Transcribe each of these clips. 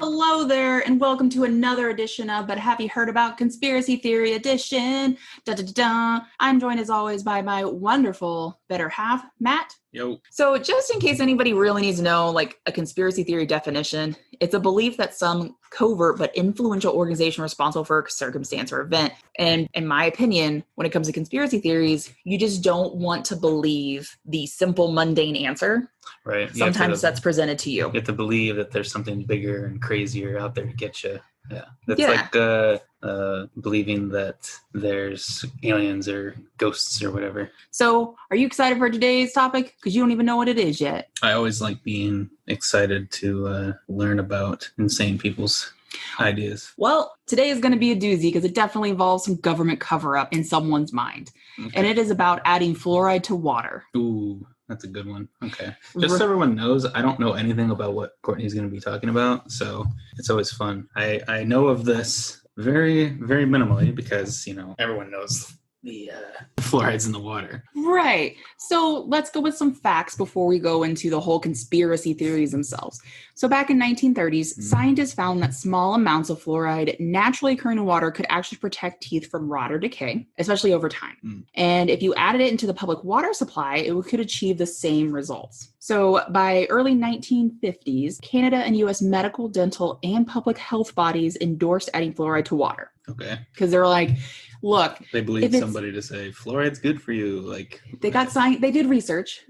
Hello there, and welcome to another edition of But Have You Heard About Conspiracy Theory Edition? Da-da-da-da. I'm joined as always by my wonderful better half, Matt. Yo. So just in case anybody really needs to know, like a conspiracy theory definition, it's a belief that some covert but influential organization responsible for a circumstance or event. And in my opinion, when it comes to conspiracy theories, you just don't want to believe the simple, mundane answer. Right. Sometimes that's presented to you. You have to believe that there's something bigger and crazier out there to get you. Yeah. That's Yeah. like believing that there's aliens or ghosts or whatever. So are you excited for today's topic? Because you don't even know what it is yet. I always like being excited to learn about insane people's ideas. Well, today is going to be a doozy because it definitely involves some government cover-up in someone's mind. Okay. And it is about adding fluoride to water. Ooh, that's a good one. Okay. Just so everyone knows, I don't know anything about what Courtney's going to be talking about, so it's always fun. I know of this very, very minimally because, everyone knows the fluoride's in the water. Right. So let's go with some facts before we go into the whole conspiracy theories themselves. So back in 1930s, scientists found that small amounts of fluoride naturally occurring in water could actually protect teeth from rot or decay, especially over time. And if you added it into the public water supply, it could achieve the same results. So by early 1950s, Canada and U.S. medical, dental, and public health bodies endorsed adding fluoride to water. Okay. Because they were like, look, they believe somebody to say fluoride's good for you. Like they got science. They did research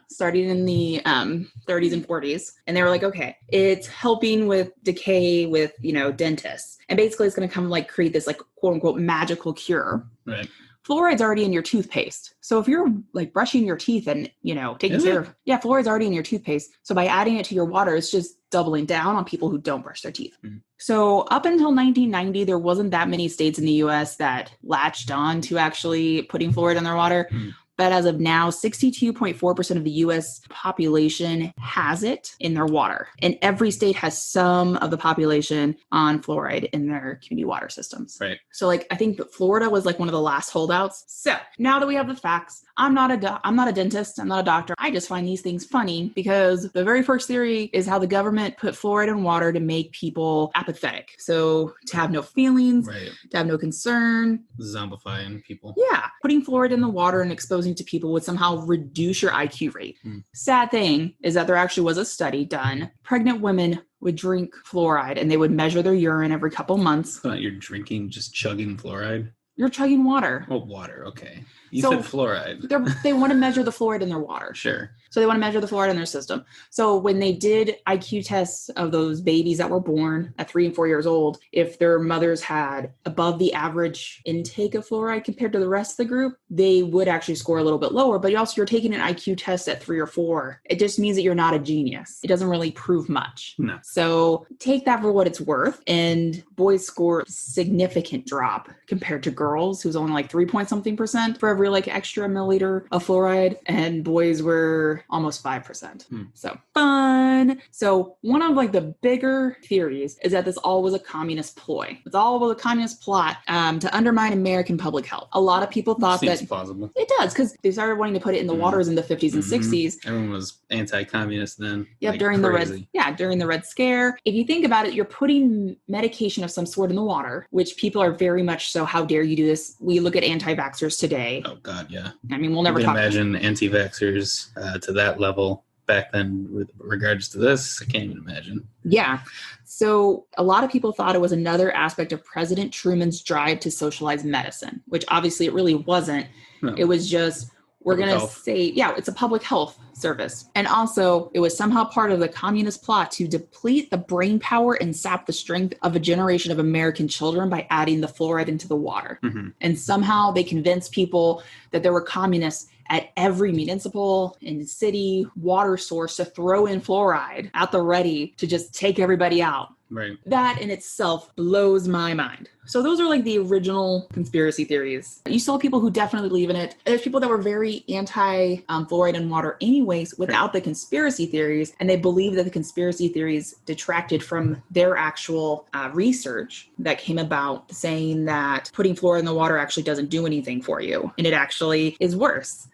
starting in the 30s and 40s, and they were like, okay, it's helping with decay with dentists, and basically it's going to come like create this like quote unquote magical cure. Right. Fluoride's already in your toothpaste. So if you're like brushing your teeth and, taking care of, fluoride's already in your toothpaste. So by adding it to your water, it's just doubling down on people who don't brush their teeth. So up until 1990, there wasn't that many states in the US that latched on to actually putting fluoride in their water. But as of now, 62.4% of the U.S. population has it in their water. And every state has some of the population on fluoride in their community water systems. Right. So I think that Florida was like one of the last holdouts. So now that we have the facts, I'm not a dentist. I'm not a doctor. I just find these things funny because the very first theory is how the government put fluoride in water to make people apathetic. So to have no feelings, to have no concern. Zombifying people. Yeah. Putting fluoride in the water and exposing to people would somehow reduce your IQ rate. Sad thing is that there actually was a study done. Pregnant women would drink fluoride and they would measure their urine every couple months. You're drinking, just chugging fluoride? You're chugging water. Oh, water. Okay. You said fluoride. They want to measure the fluoride in their water. Sure. So they want to measure the fluoride in their system. So when they did IQ tests of those babies that were born at 3 and 4 years old, if their mothers had above the average intake of fluoride compared to the rest of the group, they would actually score a little bit lower. But you're taking an IQ test at 3 or 4. It just means that you're not a genius. It doesn't really prove much. No. So take that for what it's worth. And boys score a significant drop compared to girls, who's only like 3-point-something% for every like extra milliliter of fluoride. And boys were almost 5%. So fun. So one of like the bigger theories is that this all was a communist ploy. It's all was a communist plot to undermine American public health. A lot of people thought Seems that plausible. It does, because they started wanting to put it in the waters in the 50s and 60s. Everyone was anti-communist then. Yep, like during crazy. during the Red Scare. If you think about it, you're putting medication of some sort in the water, which people are very much so, how dare you do this? We look at anti-vaxxers today. Oh God, yeah. I mean, we'll never talk. Imagine anti-vaxxers to that level back then with regards to this. I can't even imagine. Yeah. So a lot of people thought it was another aspect of President Truman's drive to socialize medicine, which obviously it really wasn't. No. It was just, we're going to say, it's a public health service. And also it was somehow part of the communist plot to deplete the brain power and sap the strength of a generation of American children by adding the fluoride into the water. And somehow they convinced people that there were communists at every municipal and city water source to throw in fluoride at the ready to just take everybody out. Right. That in itself blows my mind. So those are like the original conspiracy theories. You still have people who definitely believe in it. There's people that were very anti-fluoride in water anyways without the conspiracy theories. And they believe that the conspiracy theories detracted from their actual research that came about, saying that putting fluoride in the water actually doesn't do anything for you. And it actually is worse.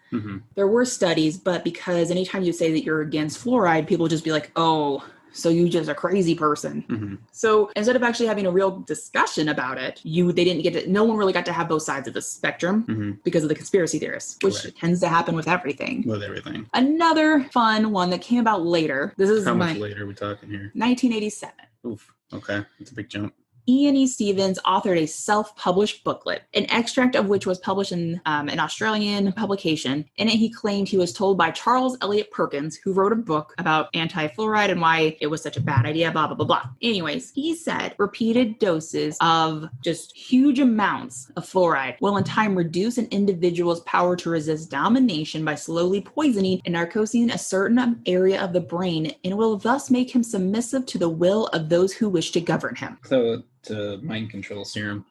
There were studies, but because anytime you say that you're against fluoride, people just be like, oh, so you just a crazy person. Mm-hmm. So instead of actually having a real discussion about it, no one really got to have both sides of the spectrum because of the conspiracy theorists, which tends to happen with everything. With everything. Another fun one that came about later. How much later are we talking here? 1987. Oof. Okay. That's a big jump. Ian E. Stevens authored a self-published booklet, an extract of which was published in an Australian publication. In it, he claimed he was told by Charles Eliot Perkins, who wrote a book about anti-fluoride and why it was such a bad idea, blah, blah, blah, blah. Anyways, he said repeated doses of just huge amounts of fluoride will in time reduce an individual's power to resist domination by slowly poisoning and narcosing a certain area of the brain and will thus make him submissive to the will of those who wish to govern him. So to mind control serum.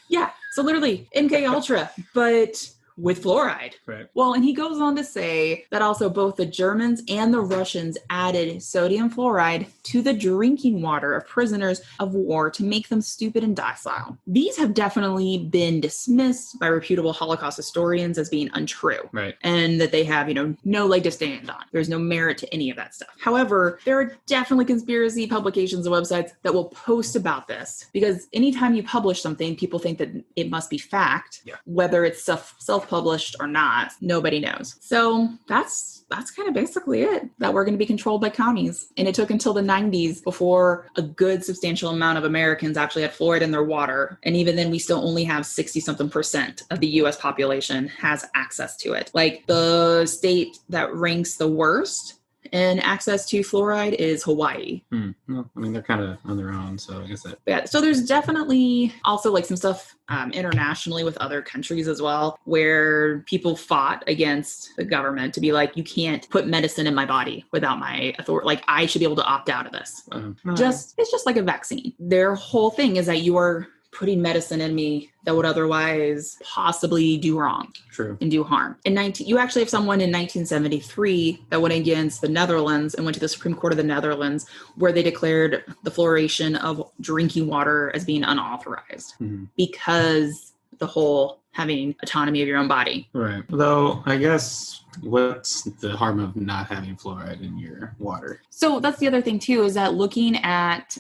Yeah, so literally MK Ultra, but with fluoride. Right. Well, and he goes on to say that also both the Germans and the Russians added sodium fluoride to the drinking water of prisoners of war to make them stupid and docile. These have definitely been dismissed by reputable Holocaust historians as being untrue. Right. And that they have, no leg to stand on. There's no merit to any of that stuff. However, there are definitely conspiracy publications and websites that will post about this because anytime you publish something, people think that it must be fact, whether it's self-published or not, nobody knows. So that's kind of basically it, that we're going to be controlled by commies. And it took until the 90s before a good substantial amount of Americans actually had fluoride in their water. And even then, we still only have 60-something% of the US population has access to it. Like the state that ranks the worst in access to fluoride is Hawaii. Well, I mean, they're kind of on their own, so I guess that... Yeah, so there's definitely also like some stuff internationally with other countries as well, where people fought against the government to be like, you can't put medicine in my body without my authority. Like, I should be able to opt out of this. It's just like a vaccine. Their whole thing is that you are putting medicine in me that would otherwise possibly do wrong. True. And do harm. You actually have someone in 1973 that went against the Netherlands and went to the Supreme Court of the Netherlands, where they declared the fluoridation of drinking water as being unauthorized because the whole having autonomy of your own body. Right. Though, I guess, what's the harm of not having fluoride in your water? So that's the other thing, too, is that looking at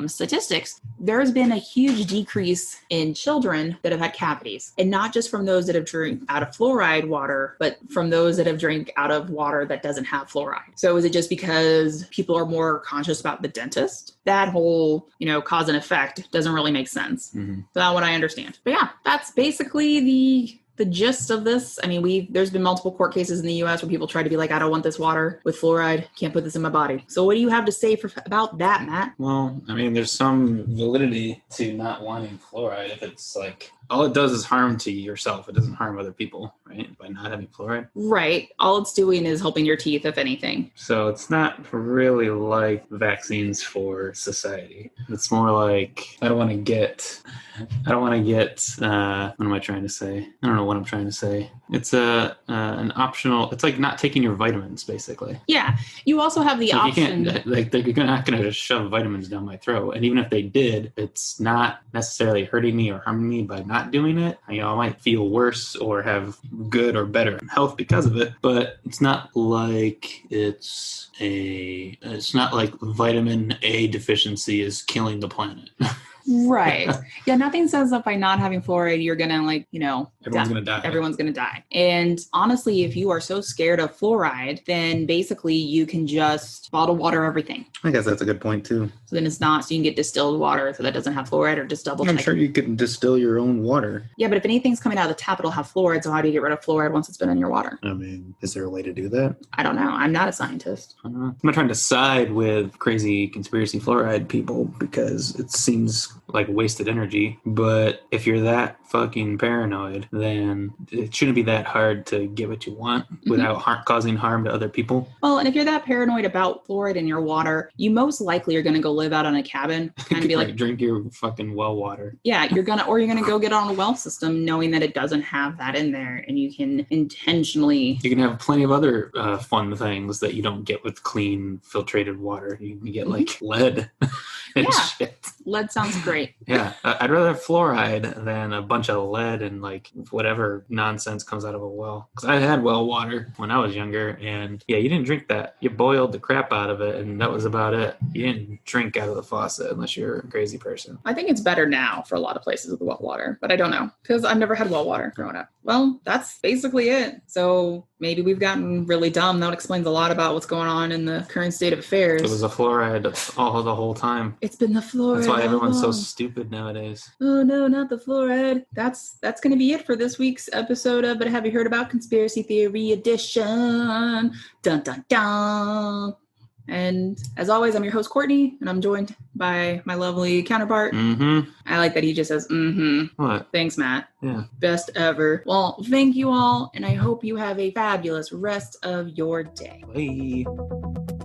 statistics, there's been a huge decrease in children that have had cavities. And not just from those that have drank out of fluoride water, but from those that have drank out of water that doesn't have fluoride. So is it just because people are more conscious about the dentist? That whole, cause and effect doesn't really make sense. So that's what I understand. But yeah, that's basically the gist of this. I mean, there's been multiple court cases in the U.S. where people try to be like, I don't want this water with fluoride. Can't put this in my body. So what do you have to say about that, Matt? Well, I mean, there's some validity to not wanting fluoride if it's like, all it does is harm to yourself. It doesn't harm other people, right? By not having fluoride. Right. All it's doing is helping your teeth, if anything. So it's not really like vaccines for society. It's more like, I don't want to get, what am I trying to say? I don't know what I'm trying to say. It's an optional, it's like not taking your vitamins, basically. Yeah. You also have the option. You can't, they're not going to just shove vitamins down my throat. And even if they did, it's not necessarily hurting me or harming me by not doing it. I might feel worse or have good or better health because of it, but it's not like it's not like vitamin A deficiency is killing the planet. Right. Yeah, nothing says that by not having fluoride, you're going to, everyone's going to die. Everyone's going to die. And honestly, if you are so scared of fluoride, then basically you can just bottle water everything. I guess that's a good point too. So then so you can get distilled water so that doesn't have fluoride, or just double check. I'm sure you could distill your own water. Yeah, but if anything's coming out of the tap, it'll have fluoride. So how do you get rid of fluoride once it's been in your water? I mean, is there a way to do that? I don't know. I'm not a scientist. I'm not trying to side with crazy conspiracy fluoride people because it seems like wasted energy, but if you're that fucking paranoid, then it shouldn't be that hard to get what you want without causing harm to other people. Well, and if you're that paranoid about fluoride in your water, you most likely are going to go live out on a cabin, kind of be like, drink your fucking well water. Yeah, you're going to go get on a well system knowing that it doesn't have that in there, and you can intentionally... You can have plenty of other fun things that you don't get with clean filtrated water. You can get like lead and shit. Lead sounds great. Yeah, I'd rather have fluoride than a bunch of lead and like whatever nonsense comes out of a well. Because I had well water when I was younger, and yeah, you didn't drink that. You boiled the crap out of it, and that was about it. You didn't drink out of the faucet unless you're a crazy person. I think it's better now for a lot of places with well water, but I don't know because I've never had well water growing up. Well, that's basically it. So maybe we've gotten really dumb. That explains a lot about what's going on in the current state of affairs. It was a fluoride all the whole time. It's been the fluoride. That's why everyone's so stupid nowadays. Oh no, not the fluoride. That's going to be it for this week's episode of But Have You Heard About Conspiracy Theory Edition? Dun dun dun. And as always, I'm your host, Courtney, and I'm joined by my lovely counterpart. Mm-hmm. I like that he just says, mm-hmm. What? Thanks, Matt. Yeah. Best ever. Well, thank you all, and I hope you have a fabulous rest of your day. Bye.